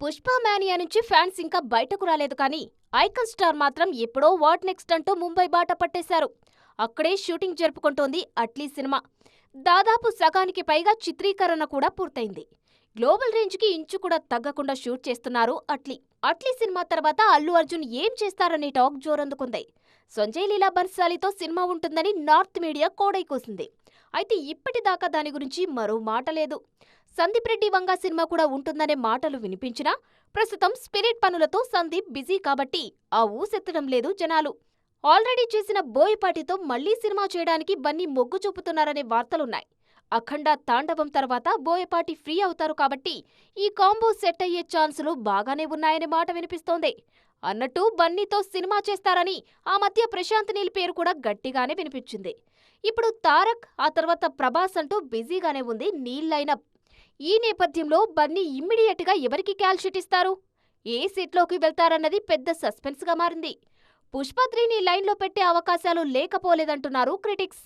Pushpa mania నుంచి fans ఇంకా బయటకు రాలేదు కానీ ఐకాన్ స్టార్ మాత్రం ఎప్పుడో వాట్ నెక్స్ట్ అంటూ ముంబై బాట పట్టేశారు. అక్కడే షూటింగ్ జరుపుకుంటోంది అట్లీ సినిమా. దాదాపు సగానికి పైగా చిత్రీకరణ కూడా పూర్తయింది. గ్లోబల్ రేంజ్కి ఇంచు కూడా తగ్గకుండా షూట్ చేస్తున్నారు అట్లీ. అట్లీ సినిమా తర్వాత అల్లు అర్జున్ ఏం చేస్తారనే టాక్ జోరందుకుంది. సంజయ్ లీలా బన్సాలీతో సినిమా ఉంటుందని నార్త్ మీడియా కోడై కూసింది. అయితే ఇప్పటిదాకా దాని గురించి మరో మాట లేదు. సందీప్ రెడ్డి వంగా సినిమా కూడా ఉంటుందనే మాటలు వినిపించినా ప్రస్తుతం స్పిరిట్ పనులతో సందీప్ బిజీ కాబట్టి ఆ ఊసెత్తడం లేదు జనాలు. ఆల్రెడీ చేసిన బోయపాటితో మళ్లీ సినిమా చేయడానికి బన్నీ మొగ్గు చూపుతున్నారనే వార్తలున్నాయి. అఖండ తాండవం తర్వాత బోయపాటి ఫ్రీ అవుతారు కాబట్టి ఈ కాంబో సెట్ అయ్యే ఛాన్సులు బాగానే ఉన్నాయనే మాట వినిపిస్తోంది. అన్నట్టు బన్నీతో సినిమా చేస్తారని ఆ మధ్య ప్రశాంత్ నీల్ పేరు కూడా గట్టిగానే వినిపించింది. ఇప్పుడు తారక్, ఆ తర్వాత ప్రభాస్ అంటూ బిజీగానే ఉంది నీల్ లైనప్. ఈ నేపథ్యంలో బన్నీ ఇమ్మీడియట్ గా ఎవరికి క్యాల్షీట్ ఇస్తారు, ఏ సీట్లోకి వెళ్తారన్నది పెద్ద సస్పెన్స్ గా మారింది. పుష్ప 3ని లైన్లో పెట్టే అవకాశాలు లేకపోలేదంటున్నారు క్రిటిక్స్.